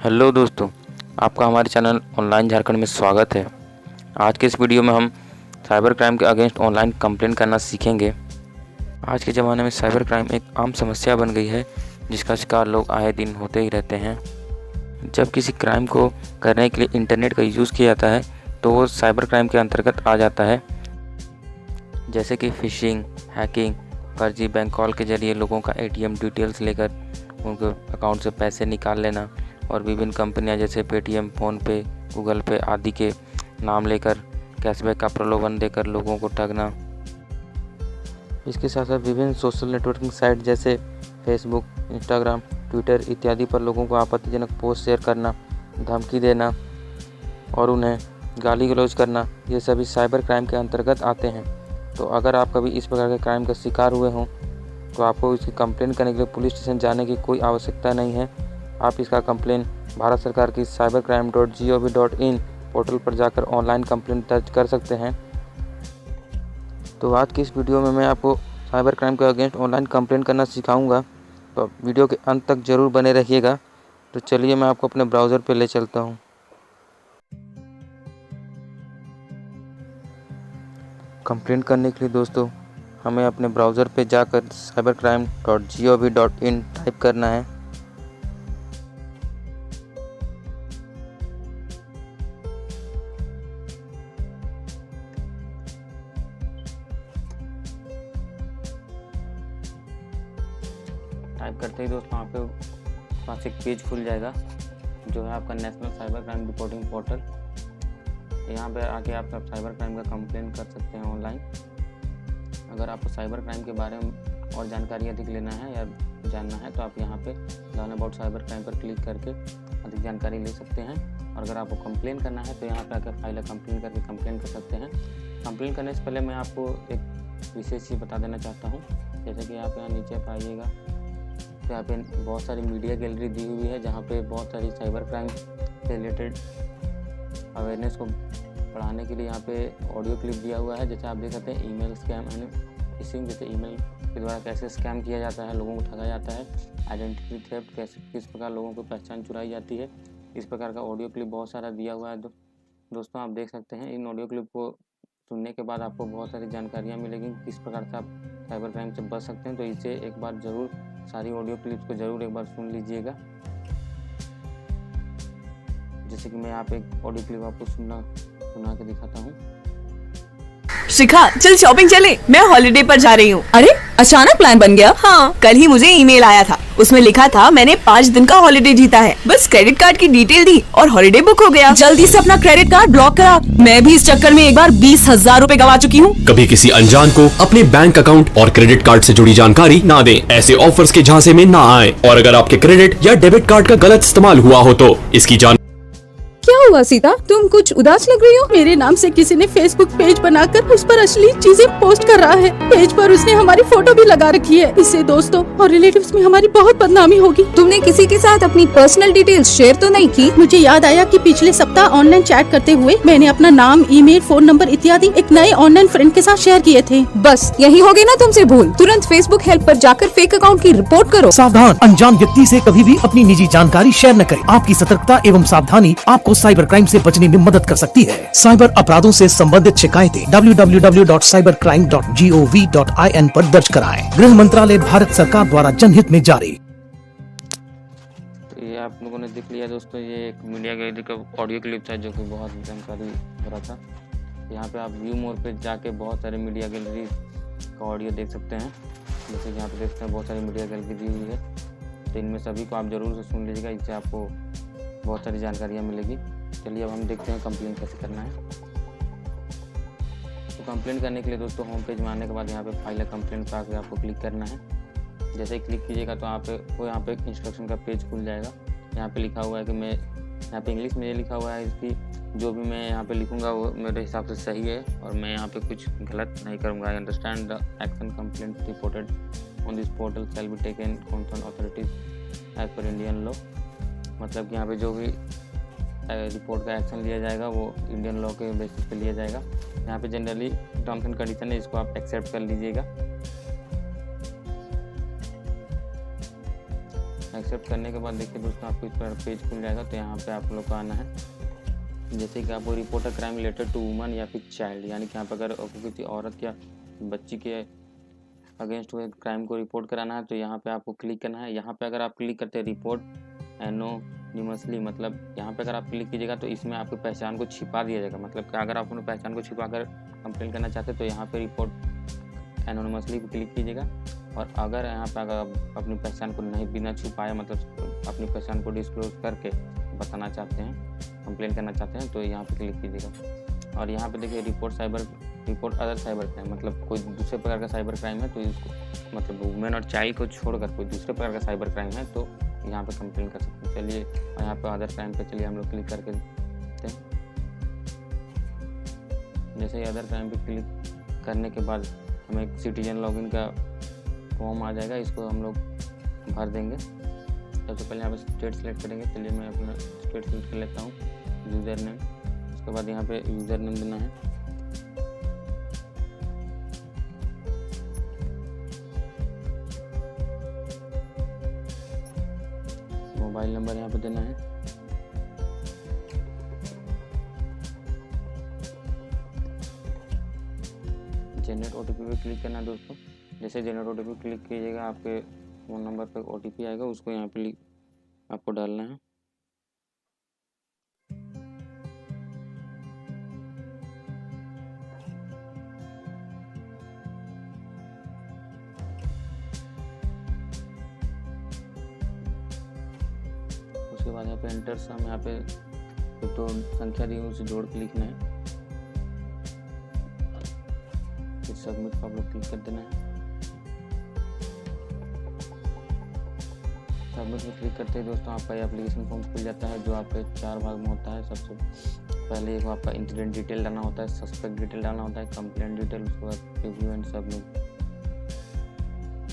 Hello दोस्तों, आपका हमारे चैनल ऑनलाइन झारखंड में स्वागत है। आज के इस वीडियो में हम साइबर क्राइम के अगेंस्ट ऑनलाइन कंप्लेंट करना सीखेंगे। आज के ज़माने में साइबर क्राइम एक आम समस्या बन गई है, जिसका शिकार लोग आए दिन होते ही रहते हैं। जब किसी क्राइम को करने के लिए इंटरनेट का यूज़ किया जाता है तो वो साइबर क्राइम के अंतर्गत आ जाता है, जैसे कि फिशिंग, हैकिंग, फर्जी बैंक कॉल के जरिए लोगों का ATM डिटेल्स लेकर उनके अकाउंट से पैसे निकाल लेना और विभिन्न कंपनियां जैसे पेटीएम, फ़ोनपे, गूगल पे आदि के नाम लेकर कैशबैक का प्रलोभन देकर लोगों को ठगना। इसके साथ साथ विभिन्न सोशल नेटवर्किंग साइट जैसे फेसबुक, इंस्टाग्राम, ट्विटर इत्यादि पर लोगों को आपत्तिजनक पोस्ट शेयर करना, धमकी देना और उन्हें गाली गलौज करना, ये सभी साइबर क्राइम के अंतर्गत आते हैं। तो अगर आप कभी इस प्रकार के क्राइम का शिकार हुए हों तो आपको इसकी कंप्लेंट करने के लिए पुलिस स्टेशन जाने की कोई आवश्यकता नहीं है। आप इसका कंप्लेन भारत सरकार की cybercrime.gov.in पोर्टल पर जाकर ऑनलाइन कंप्लेंट दर्ज कर सकते हैं। तो आज की इस वीडियो में मैं आपको साइबर क्राइम के अगेंस्ट ऑनलाइन कंप्लेंट करना सिखाऊंगा, तो वीडियो के अंत तक ज़रूर बने रहिएगा। तो चलिए मैं आपको अपने ब्राउज़र पर ले चलता हूँ। कंप्लेंट करने के लिए दोस्तों हमें अपने ब्राउज़र पे जाकर cybercrime.gov.in टाइप करना है। टाइप करते ही दोस्तों यहाँ पे पास एक पेज खुल जाएगा जो है आपका national cyber crime reporting portal. यहाँ पे आके आप साइबर क्राइम का कंप्लेंट कर सकते हैं ऑनलाइन। अगर आपको साइबर क्राइम के बारे में और जानकारी अधिक लेना है या जानना है तो आप यहाँ पे लर्न अबाउट साइबर क्राइम पर क्लिक करके अधिक जानकारी ले सकते हैं। और अगर आपको कंप्लेन करना है तो यहाँ पे आकर फाइल कंप्लेन करके कंप्लेन कर सकते हैं। कंप्लेन करने से पहले मैं आपको एक विशेष चीज़ बता देना चाहता हूँ। जैसे कि आप यहाँ नीचे पाइएगा तो यहाँ पे बहुत सारी मीडिया गैलरी दी हुई है, जहाँ पे बहुत सारी साइबर क्राइम से रिलेटेड अवेयरनेस को बढ़ाने के लिए यहाँ पे ऑडियो क्लिप दिया हुआ है। जैसे आप देख सकते हैं ईमेल स्कैम एंड फिशिंग, जैसे ईमेल के द्वारा कैसे स्कैम किया जाता है, लोगों को ठगा जाता है, आइडेंटिटी थेफ्ट कैसे किस प्रकार लोगों को पहचान चुराई जाती है, इस प्रकार का ऑडियो क्लिप बहुत सारा दिया हुआ है। दोस्तों आप देख सकते हैं इन ऑडियो क्लिप को सुनने के बाद आपको बहुत सारी जानकारियाँ मिलेगी किस प्रकार से आप साइबर क्राइम से बच सकते हैं। तो इसे एक बार ज़रूर सारी ऑडियो क्लिप्स को ज़रूर एक बार सुन लीजिएगा। जैसे कि मैं यहाँ पे एक ऑडियो क्लिप आपको सुना के दिखाता हूँ। शिखा चल शॉपिंग चले, मैं हॉलिडे पर जा रही हूँ। अरे अचानक प्लान बन गया। हाँ, कल ही मुझे ईमेल आया था, उसमें लिखा था मैंने 5 दिन का हॉलिडे जीता है। बस क्रेडिट कार्ड की डिटेल दी और हॉलिडे बुक हो गया। जल्दी से अपना क्रेडिट कार्ड ब्लॉक करा। मैं भी इस चक्कर में एक बार 20,000 रूपए गवा चुकी हूँ। कभी किसी अनजान को अपने बैंक अकाउंट और क्रेडिट कार्ड से जुड़ी जानकारी ना दें। ऐसे ऑफर्स के झांसे में ना आए। और अगर आपके क्रेडिट या डेबिट कार्ड का गलत इस्तेमाल हुआ हो तो इसकी क्या हुआ सीता, तुम कुछ उदास लग रही हो? मेरे नाम से किसी ने फेसबुक पेज बनाकर उस पर अश्लील चीजें पोस्ट कर रहा है। पेज पर उसने हमारी फोटो भी लगा रखी है। इससे दोस्तों और रिलेटिव्स में हमारी बहुत बदनामी होगी। तुमने किसी के साथ अपनी पर्सनल डिटेल्स शेयर तो नहीं की? मुझे याद आया कि पिछले सप्ताह ऑनलाइन चैट करते हुए मैंने अपना नाम, ईमेल, फोन नंबर इत्यादि एक नए ऑनलाइन फ्रेंड के साथ शेयर किए थे। बस यही हो गई ना तुमसे भूल। तुरंत फेसबुक हेल्प पर जाकर फेक अकाउंट की रिपोर्ट करो। सावधान, अनजान व्यक्ति से कभी भी अपनी निजी जानकारी शेयर न करें। आपकी सतर्कता एवं सावधानी आपको साइबर क्राइम से बचने में मदद कर सकती है। साइबर अपराधों से संबंधित शिकायतें www.cybercrime.gov.in पर दर्ज कराएं। गृह मंत्रालय, भारत सरकार द्वारा जनहित में जारी। तो ये आप लोगों ने देख लिया दोस्तों, ये एक मीडिया गैलरी का ऑडियो क्लिप था जो कि बहुत जानकारी भरा था। यहाँ पे आप व्यू मोर पे जाके बहुत सारे मीडिया गैलरी का ऑडियो देख सकते हैं। जैसे कि यहाँ पे देखते हैं बहुत सारी मीडिया गैलरी दी हुई है, तो इनमें सभी को आप जरूर से सुन लीजिएगा, इससे आपको बहुत सारी जानकारियाँ मिलेगी। चलिए अब हम देखते हैं कंप्लेंट कैसे करना है। तो कंप्लेंट करने के लिए दोस्तों होम पेज में आने के बाद यहाँ पे फाइल कंप्लेंट पर आकर आपको क्लिक करना है। जैसे ही क्लिक कीजिएगा तो यहाँ पे इंस्ट्रक्शन का पेज खुल जाएगा। यहाँ पे लिखा हुआ है कि मैं यहाँ पे इंग्लिश में ये लिखा हुआ है कि जो भी मैं यहाँ पे लिखूँगा वो मेरे हिसाब से सही है और मैं यहाँ पे कुछ गलत नहीं करूँगा। I understand the action complaint reported on this portal shall be taken concern authorities as per Indian law. मतलब कि यहाँ पे जो भी रिपोर्ट का एक्शन लिया जाएगा वो इंडियन लॉ के बेसिस पे लिया जाएगा। यहाँ पे जनरली टर्म्स एंड कंडीशन है, इसको आप एक्सेप्ट कर लीजिएगा। एक्सेप्ट करने के बाद देखिए दोस्तों आपको इस पर पेज खुल जाएगा। तो यहाँ पे आप लोग को आना है, जैसे कि आपको report a crime related to woman या फिर चाइल्ड, यानी कि यहाँ पर अगर आपको किसी औरत या बच्ची के अगेंस्ट हुए क्राइम को रिपोर्ट कराना है तो यहाँ पे आपको क्लिक करना है। यहाँ पे अगर आप क्लिक करते हैं रिपोर्ट एनोनिमसली, मतलब यहाँ पे अगर आप क्लिक कीजिएगा तो इसमें आपकी पहचान को छिपा दिया जाएगा। मतलब कि अगर आप अपनी पहचान को छिपा कर कंप्लेन करना चाहते हैं तो यहाँ पे रिपोर्ट एनोनिमसली पे क्लिक कीजिएगा। और अगर यहाँ पे अगर आप अपनी पहचान को नहीं बिना छुपाए, मतलब अपनी पहचान को डिस्क्लोज करके बताना चाहते हैं, कंप्लेन करना चाहते हैं, तो यहाँ पे क्लिक कीजिएगा। और यहाँ पे देखिए रिपोर्ट अदर साइबर क्राइम, मतलब कोई दूसरे प्रकार का साइबर क्राइम है तो इसको, मतलब वुमेन और चाइल्ड को छोड़कर कोई दूसरे प्रकार का साइबर क्राइम है तो यहाँ पे कंप्लेन कर सकते हैं। चलिए और यहाँ पे अदर क्राइम पे चलिए हम लोग क्लिक करके देखते हैं। जैसे ही अदर क्राइम पे क्लिक करने के बाद हमें एक सिटीजन लॉगिन का फॉर्म आ जाएगा, इसको हम लोग भर देंगे। सबसे पहले यहाँ पे स्टेट सेलेक्ट करेंगे। चलिए मैं अपना स्टेट सेलेक्ट कर लेता हूँ, यूज़र नेम। उसके बाद यहाँ पे यूज़र नेम देना है, मोबाइल नंबर यहाँ पे देना है, जनरेट ओटीपी पे क्लिक करना है दोस्तों। जैसे जनरेट ओटीपी क्लिक कीजिएगा आपके फ़ोन नंबर पे ओटीपी आएगा, उसको यहाँ पे आपको डालना है। उसके बाद यहाँ पे एंटर सम, यहाँ पे तो संख्या दी उसे जोड़ के लिखना है। फिर सबमिट पर आप लोग क्लिक कर देना है। सबमिट में क्लिक करते ही दोस्तों आपका ये एप्लीकेशन फॉर्म खुल जाता है, जो आपके 4 भाग में होता है। सबसे पहले एक आपका इंसिडेंट डिटेल डालना होता है, सस्पेक्ट डिटेल डालना होता है, कंप्लेंट डिटेल, उसके बाद रिव्यू एंड सबमिट।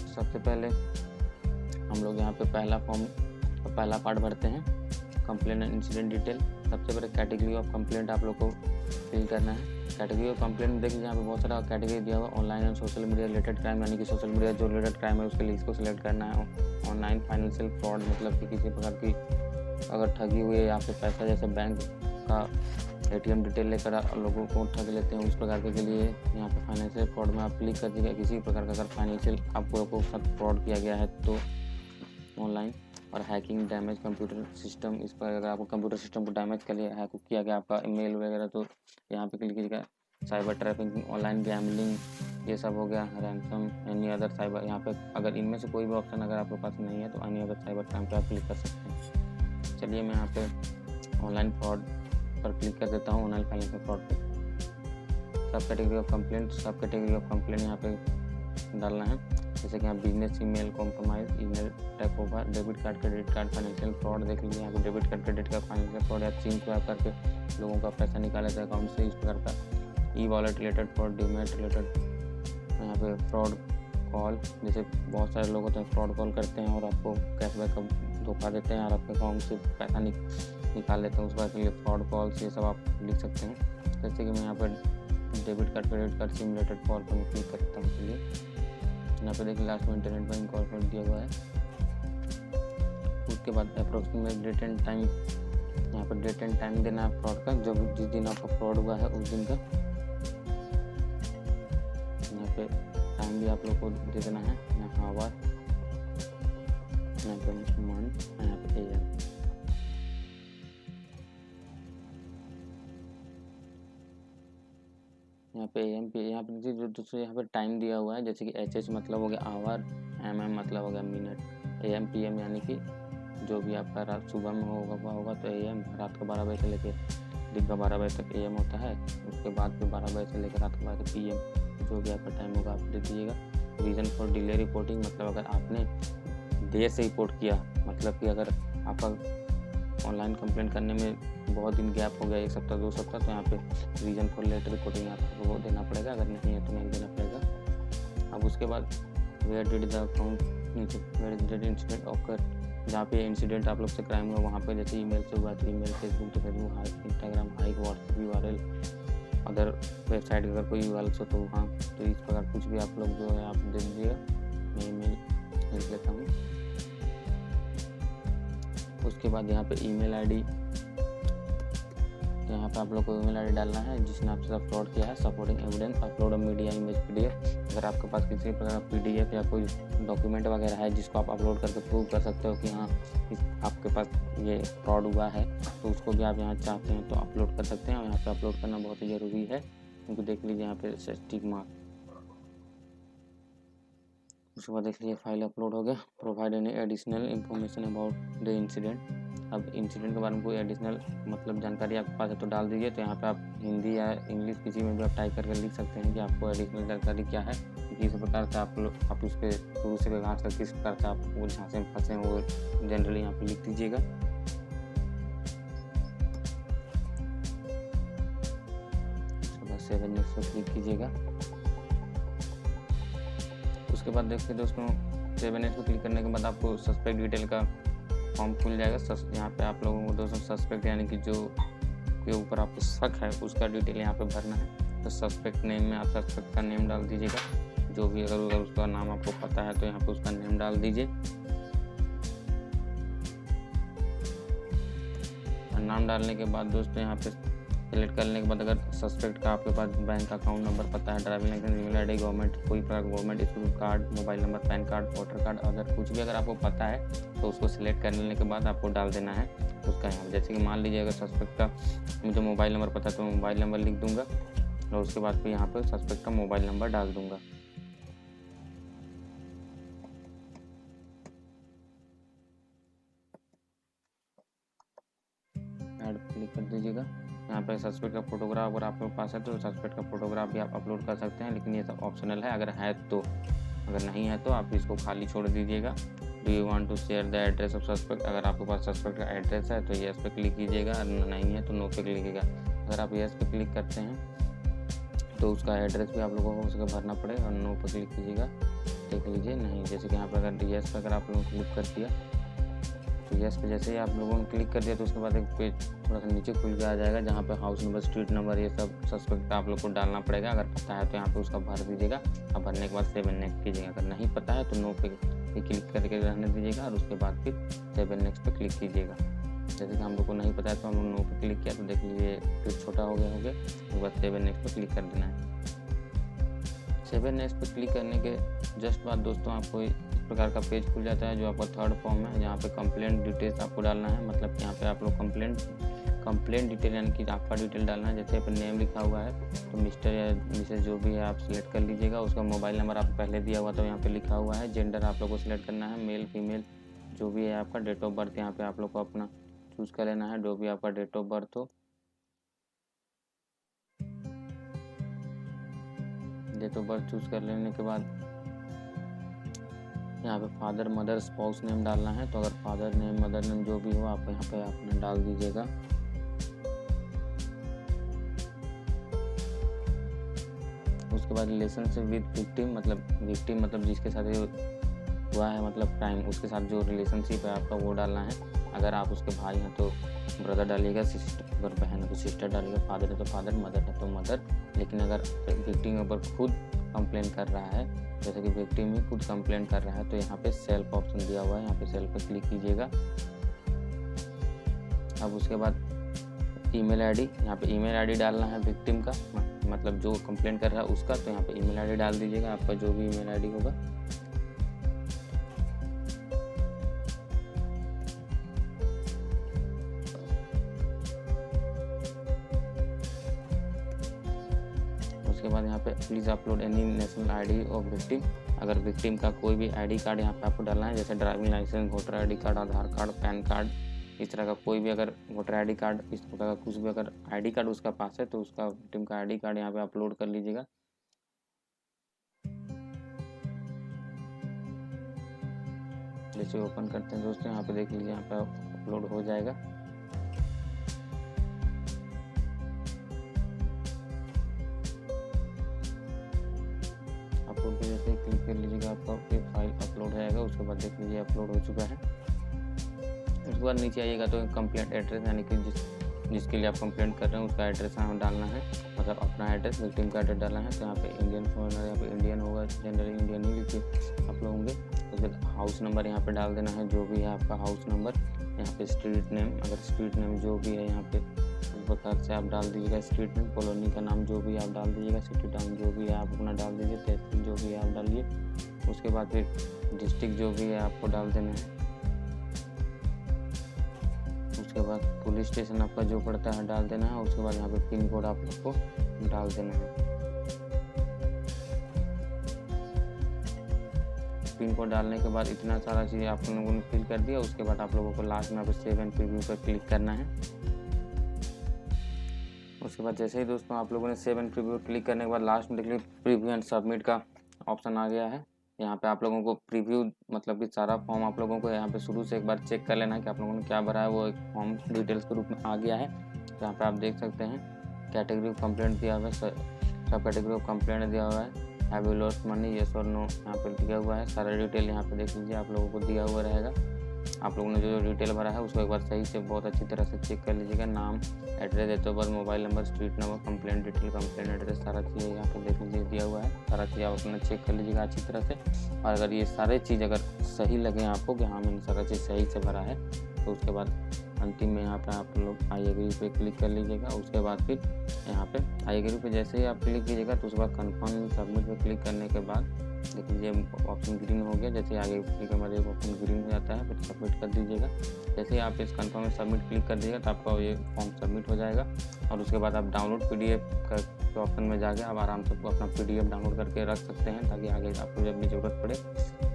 सबसे पहले हम लोग यहाँ पे पहला पार्ट भरते हैं, कंप्लेंट एंड इंसिडेंट डिटेल। सबसे पहले कैटेगरी ऑफ कंप्लेंट आप लोग को फिल करना है। कैटेगरी ऑफ कंप्लेंट देखिए यहाँ पे बहुत सारा कैटेगरी दिया हुआ, online and social media related crime, यानी कि सोशल मीडिया जो रिलेटेड क्राइम है उसके लिए इसको सिलेक्ट करना है। ऑनलाइन फाइनेंशियल फ्रॉड, मतलब कि किसी प्रकार की अगर ठगी हुई है या फिर पैसा, जैसे बैंक का ATM डिटेल लेकर लोगों को ठग लेते हैं, उस प्रकार के लिए यहाँ पे फाइनेंशियल फ्रॉड में आप क्लिक कर दीजिएगा। किसी प्रकार का अगर फाइनेंशियल आपको लोगों के साथ फ्रॉड किया गया है तो ऑनलाइन। और हैकिंग, डैमेज कंप्यूटर सिस्टम, इस पर अगर आपको कंप्यूटर सिस्टम को डैमेज कर लिया, हैक किया गया आपका ईमेल वगैरह, तो यहाँ पे क्लिक कीजिएगा। साइबर ट्रैफिकिंग, ऑनलाइन गैम्बलिंग, ये सब हो गया। रैंसम, एनी अदर साइबर, यहाँ पे अगर इनमें से कोई भी ऑप्शन अगर आपके पास नहीं है तो एनी अदर साइबर क्राइम पे आप क्लिक कर सकते हैं। चलिए मैं यहाँ पे ऑनलाइन फ्रॉड पर क्लिक कर देता हूँ, ऑनलाइन फाइनेंशियल फ्रॉड पे। सब कैटेगरी ऑफ कंप्लेंट यहाँ पे डालना है, जैसे कि यहाँ business email compromise, email take over, debit card, credit card, financial fraud. देख लीजिए यहाँ पे debit card, credit card, financial fraud या सिम स्वैप करके लोगों का पैसा निकाले थे अकाउंट से, इस प्रकार का। E wallet related fraud, demat related, यहाँ पे फ्रॉड कॉल, जैसे बहुत सारे लोग होते हैं फ्रॉड कॉल करते हैं और आपको कैशबैक का धोखा देते हैं और आपके अकाउंट से पैसा निकाल लेते हैं, उस बात के लिए फ्रॉड कॉल्स, ये सब आप लिख सकते हैं। जैसे कि मैं यहाँ पर debit card, credit card, SIM related call पर मैं क्लिक करता हूँ। चलिए यहाँ पे देखिए लास्ट में इंटरनेट बैंक कॉल दिया हुआ है। उसके बाद अप्रोक्सीमेट डेट एंड टाइम, यहाँ पर डेट एंड टाइम देना है फ्रॉड का, जब जिस दिन आपका फ्रॉड हुआ है उस दिन का। यहाँ पे टाइम भी आप लोग को दे देना है, यहाँ आवर, यहाँ पे मंथ, यहाँ पे AM। यहाँ पे AM पे यहाँ पे जो दूसरे यहाँ पे टाइम दिया हुआ है, जैसे कि HH मतलब हो गया आवर, MM मतलब हो गया मिनट, AM PM यानी कि जो भी आपका रात सुबह में होगा तो AM, रात को 12 बजे से लेकर दिन का 12 बजे तक AM होता है। उसके बाद फिर 12 बजे से लेकर रात को 12 तक PM, जो भी आपका टाइम होगा आप दे दीजिएगा। रीज़न फॉर डिले रिपोर्टिंग, मतलब अगर आपने देर से रिपोर्ट किया, मतलब कि अगर आपका ऑनलाइन कंप्लेंट करने में बहुत दिन गैप हो गया, 1 सप्ताह 2 सप्ताह, तो यहाँ पे रीज़न फॉर लेट रिपोर्टिंग आपको वो देना पड़ेगा, अगर नहीं है तो नहीं देना पड़ेगा। अब उसके बाद वेयर डिड द अकाउंट, नीचे वेयर डिड इंसिडेंट ऑकर, जहाँ पे इंसिडेंट आप लोग से क्राइम हुआ वहाँ पे, जैसे ईमेल से हुआ तो ईमेल, फेसबुक तो Facebook, hike Instagram, hike WhatsApp URL, other website अगर कोई URL हो तो वहाँ, तो इस प्रकार कुछ भी आप लोग जो है आप दे दीजिएगा। मैं ईमेल लिख लेता हूँ। उसके बाद यहाँ पे ईमेल आईडी, यहाँ पे आप लोग को ईमेल आईडी डालना है जिसने आपसे अपलोड किया है। Supporting evidence, upload media image PDF. अगर आपके पास किसी प्रकार का पीडीएफ या कोई डॉक्यूमेंट वगैरह है जिसको आप अपलोड करके प्रूव कर सकते हो कि हाँ आपके पास ये फ्रॉड हुआ है, तो उसको भी आप यहाँ चाहते हैं तो अपलोड कर सकते हैं। यहाँ पे अपलोड करना बहुत ही ज़रूरी है, क्योंकि देख लीजिए यहाँ पे टिक मार्क। उसके बाद देख लीजिए फाइल अपलोड हो गया। Provide any additional information about the incident. अब इंसिडेंट के बारे में कोई एडिशनल मतलब जानकारी आपके पास है तो डाल दीजिए। तो यहाँ पे आप हिंदी या इंग्लिश किसी में भी आप टाइप करके लिख सकते हैं कि आपको एडिशनल जानकारी क्या है, किस प्रकार से आप उसके शुरू से विकास कर किस प्रकार से आप वो झांसे में फंसे हैं वो जनरली यहाँ पे लिख दीजिएगा। सेव नेक्स्ट पर क्लिक कीजिएगा। उसके बाद देखिए दोस्तों, 7 पर क्लिक करने के बाद आपको सस्पेक्ट डिटेल का फॉर्म खुल जाएगा। यहाँ पे आप लोगों को दोस्तों सस्पेक्ट यानी कि जो के ऊपर आपको शक है उसका डिटेल यहाँ पे भरना है। तो सस्पेक्ट नेम में आप सस्पेक्ट का नेम डाल दीजिएगा, जो भी अगर उसका नाम आपको पता है तो यहाँ पे उसका नेम डाल दीजिए। नाम डालने के बाद दोस्तों यहाँ पे सेलेक्ट करने के बाद अगर सस्पेक्ट का आपके पास बैंक अकाउंट नंबर पता है, driving licence, email ID, government कोई प्रकार government issue card, mobile number, PAN card, voter card, अगर कुछ भी अगर आपको पता है तो उसको सिलेक्ट कर लेने के बाद आपको डाल देना है उसका यहाँ। जैसे कि मान लीजिए अगर सस्पेक्ट का मुझे मोबाइल नंबर पता है तो मोबाइल नंबर लिख दूंगा और उसके बाद फिर यहाँ पर सस्पेक्ट का मोबाइल नंबर डाल दूंगा। ऐड क्लिक कर दीजिएगा। यहाँ पे सस्पेक्ट का फोटोग्राफ अगर आपके पास है तो सस्पेक्ट का फोटोग्राफ भी आप अपलोड कर सकते हैं, लेकिन ये सब ऑप्शनल है अगर है तो। अगर नहीं है तो आप इसको खाली छोड़ दीजिएगा। Do you want to share the address of suspect. अगर आपके पास सस्पेक्ट का एड्रेस है तो येस पे क्लिक कीजिएगा, नहीं है तो नो पे क्लिक कीजिएगा। अगर आप येस पे क्लिक करते हैं तो उसका एड्रेस भी आप लोगों को उसका भरना पड़ेगा और नो पे क्लिक कीजिएगा। देख लीजिए नहीं, जैसे कि यहाँ पर अगर येस पे अगर आप लोगों ने क्लिक कर दिया तो येस पे जैसे ही आप लोगों ने क्लिक कर दिया तो उसके बाद एक पेज थोड़ा सा नीचे खुल के आ जाएगा जहाँ पे हाउस नंबर, स्ट्रीट नंबर, ये सब सस्पेक्ट आप लोग को डालना पड़ेगा। अगर पता है तो यहाँ पे उसका भर दीजिएगा और भरने के बाद सेव एंड नेक्स्ट कीजिएगा। अगर नहीं पता है तो नो पे क्लिक करके रहने दीजिएगा और उसके बाद फिर सेव एंड नेक्स्ट पे क्लिक कीजिएगा। जैसे कि हम लोग को नहीं पता है तो हम लोग नो पे क्लिक किया तो देख लीजिए फिर छोटा हो गया उसके बाद सेव एंड नेक्स्ट पे क्लिक कर देना है। सेव एंड नेक्स्ट पे क्लिक करने के जस्ट बाद दोस्तों आपको इस प्रकार का पेज खुल जाता है जो आपका थर्ड फॉर्म है, जहाँ पे कंप्लेंट डिटेल्स आपको डालना है। मतलब यहाँ पे आप लोग कंप्लेंट डिटेल यानी कि आपका डिटेल डालना है। जैसे यहाँ पे नेम लिखा हुआ है तो मिस्टर या मिसेज जो भी है आप सिलेक्ट कर लीजिएगा। उसका मोबाइल नंबर आपको पहले दिया हुआ तो यहाँ पे लिखा हुआ है। जेंडर आप लोग को सिलेक्ट करना है, मेल फीमेल जो भी है आपका। डेट ऑफ बर्थ यहाँ पे आप लोग को अपना चूज़ कर लेना है, जो भी आपका डेट ऑफ बर्थ हो। डेट ऑफ बर्थ चूज़ कर लेने के बाद यहाँ पे फादर, मदर, स्पाउस नेम डालना है। तो अगर फादर नेम, मदर नेम जो भी हो आप यहाँ पे अपने डाल दीजिएगा। उसके बाद रिलेशनशिप विद विक्टिम, मतलब जिसके साथ ये हुआ है मतलब क्राइम, उसके साथ जो रिलेशनशिप है आपका वो डालना है। अगर आप उसके भाई हैं तो ब्रदर डालिएगा, अगर बहन है तो सिस्टर डालिएगा, फादर है तो फादर, मदर है तो मदर। लेकिन अगर विक्टिम के ऊपर खुद कंप्लेन कर रहा है, जैसे कि विक्टिम ही खुद कंप्लेन कर रहा है तो यहाँ पे सेल्फ ऑप्शन दिया हुआ है, यहाँ पे सेल्फ पे क्लिक कीजिएगा। अब उसके बाद ईमेल आईडी, यहाँ पे ईमेल आईडी डालना है विक्टिम का, मतलब जो कंप्लेन कर रहा है उसका। तो यहाँ पे ईमेल आईडी डाल दीजिएगा, आपका जो भी ईमेल आईडी होगा। उसके बाद यहाँ पे please upload any national ID of victim. अगर विक्टिम का कोई भी आईडी कार्ड यहाँ पे आपको डालना है, जैसे driving licence, voter ID card, Aadhaar card, PAN card, इस तरह का कोई भी अगर वोटर आईडी कार्ड, इस प्रकार का कुछ भी अगर आईडी कार्ड उसका पास है तो उसका विक्टिम का आईडी कार्ड यहाँ पे अपलोड कर लीजिएगा। जैसे ओपन करते हैं दोस्तों यहाँ पे देख लीजिए यहाँ पे अपलोड हो जाएगा। अपलोड पे जैसे क्लिक कर लीजिएगा आपका एक फाइल अपलोड हो जाएगा। उसके बाद देख लीजिए अपलोड हो चुका है। उसके बाद नीचे आइएगा तो कंप्लेंट एड्रेस यानी कि जिसके लिए आप कंप्लेंट कर रहे हैं उसका एड्रेस यहाँ डालना है, मतलब अपना एड्रेस, विक्टिम का एड्रेस डालना है। तो यहाँ पे इंडियन फोन, यहाँ पे इंडियन होगा, जनरली इंडियन ही लिखिए आप लोग होंगे। उसके बाद हाउस नंबर यहाँ पे डाल देना है, जो भी है आपका हाउस नंबर। यहाँ पे स्ट्रीट नेम, अगर स्ट्रीट नेम जो भी है यहाँ पे उस प्रकार से आप डाल दीजिएगा। स्ट्रीट नेम, कॉलोनी का नाम जो भी आप डाल दीजिएगा, सिटी टाउन जो भी है आप अपना डाल दीजिए, तहसील जो भी है आप डालिए। उसके बाद फिर डिस्ट्रिक्ट जो भी है आपको डाल देना है। उसके बाद पुलिस स्टेशन आपका जो पड़ता है डाल देना है। उसके बाद यहाँ पे पिन कोड आप लोग को डाल देना है। पिन कोड डालने के बाद इतना सारा चीज़ आप लोगों ने फिल कर दिया। उसके बाद आप लोगों को लास्ट में यहाँ पे सेव एंड प्रीव्यू पर क्लिक करना है। उसके बाद जैसे ही दोस्तों आप लोगों ने सेव एंड प्रीव्यू पर क्लिक करने के बाद लास्ट में देख लीजिए प्रीव्यू एंड सबमिट का ऑप्शन आ गया है। यहाँ पे आप लोगों को प्रीव्यू मतलब कि सारा फॉर्म आप लोगों को यहाँ पे शुरू से एक बार चेक कर लेना है कि आप लोगों ने क्या भरा है। वो एक फॉर्म डिटेल्स के रूप में आ गया है। तो यहाँ पे आप देख सकते हैं कैटेगरी ऑफ कंप्लेंट दिया हुआ है, सब कैटेगरी ऑफ कंप्लेंट दिया हुआ है। Have you lost money, yes और नो यहाँ पे दिया हुआ है। सारा डिटेल यहाँ पे देख लीजिए आप लोगों को दिया हुआ रहेगा। आप लोगों ने जो डिटेल भरा है उसको एक बार सही से बहुत अच्छी तरह से चेक कर लीजिएगा। नाम, address, date of birth, mobile number, street number, complaint detail, complaint address, सारा चीज़ यहाँ पे देख लीजिए दिया हुआ है। सारा चीज़ आप अपना चेक कर लीजिएगा अच्छी तरह से। और अगर ये सारे चीज़ अगर सही लगे आपको कि हाँ मैंने सारा चीज़ सही से भरा है, तो उसके बाद अंतिम में यहाँ पे आप लोग आई एग्री पे क्लिक कर लीजिएगा। उसके बाद फिर यहाँ पे आई एग्री पे जैसे ही आप क्लिक कीजिएगा तो उसके बाद कन्फर्म सबमिट पे क्लिक करने के बाद देख लीजिए ऑप्शन ग्रीन हो गया। जैसे आगे क्लिक करने के बाद एक ऑप्शन ग्रीन हो जाता है, फिर सबमिट कर दीजिएगा। जैसे ही आप इस कन्फर्म में सबमिट क्लिक कर दीजिएगा तो आपका ये फॉर्म सबमिट हो जाएगा। और उसके बाद आप डाउनलोड PDF का ऑप्शन में जाके आप आराम से अपना PDF डाउनलोड करके रख सकते हैं, ताकि आगे आपको जब भी ज़रूरत पड़े।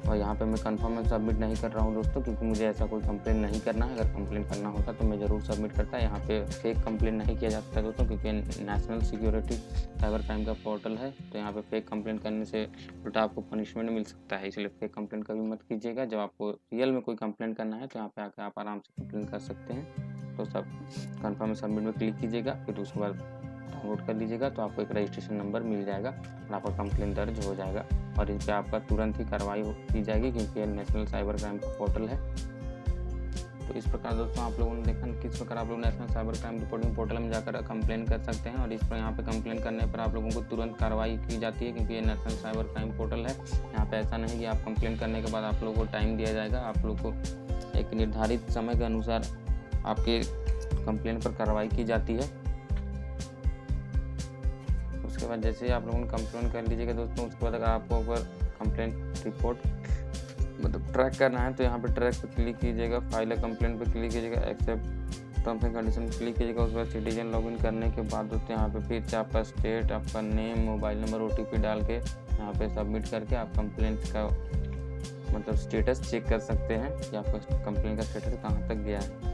और यहाँ पे मैं कंफर्म में सबमिट नहीं कर रहा हूँ दोस्तों, क्योंकि मुझे ऐसा कोई कंप्लेन नहीं करना है। अगर कंप्लेन करना होता तो मैं ज़रूर सबमिट करता। यहाँ पे फेक कंप्लेन नहीं किया जाता है दोस्तों, क्योंकि नेशनल सिक्योरिटी साइबर क्राइम का पोर्टल है। तो यहाँ पे फेक कंप्लेन करने से उल्टा आपको पनिशमेंट मिल सकता है, इसलिए फेक कंप्लेन कभी मत कीजिएगा। जब आपको रियल में कोई कंप्लेन करना है तो यहाँ पे आकर आप आराम से कंप्लेन कर सकते हैं। तो सब कंफर्म में सबमिट में क्लिक कीजिएगा, फिर उसके बाद डाउनलोड कर लीजिएगा। तो आपको एक रजिस्ट्रेशन नंबर मिल जाएगा और आपका कंप्लेन दर्ज हो जाएगा और इस पर आपका तुरंत ही कार्रवाई की जाएगी, क्योंकि यह नेशनल साइबर क्राइम का पोर्टल है। तो इस प्रकार दोस्तों आप लोगों ने देखा किस प्रकार आप लोग national cyber crime reporting portal में जाकर कंप्लेन कर सकते हैं। और इस पर यहाँ पे कंप्लेन करने पर आप लोगों को तुरंत कार्रवाई की जाती है, क्योंकि ये नेशनल साइबर क्राइम पोर्टल है। यहाँ पे ऐसा नहीं कि आप कंप्लेन करने के बाद आप लोगों को टाइम दिया जाएगा। आप लोग को एक निर्धारित समय के अनुसार आपके कंप्लेन पर कार्रवाई की जाती है। उसके बाद जैसे ही आप लोगों ने कंप्लेन कर लीजिएगा दोस्तों, उसके बाद अगर आपको अगर कंप्लेंट रिपोर्ट मतलब ट्रैक करना है तो यहाँ पे ट्रैक पे क्लिक कीजिएगा, फाइल कंप्लेंट पे क्लिक कीजिएगा, एक्सेप्ट टर्म्स एंड कंडीशन पे क्लिक कीजिएगा। उसके बाद सिटीजन लॉगिन करने के बाद दोस्तों यहाँ पे फिर से आपका स्टेट, आपका नेम, मोबाइल नंबर, OTP डाल के यहाँ पे सबमिट करके आप कंप्लेंट का मतलब स्टेटस चेक कर सकते हैं कि आपका कंप्लेंट का स्टेटस कहाँ तक गया है।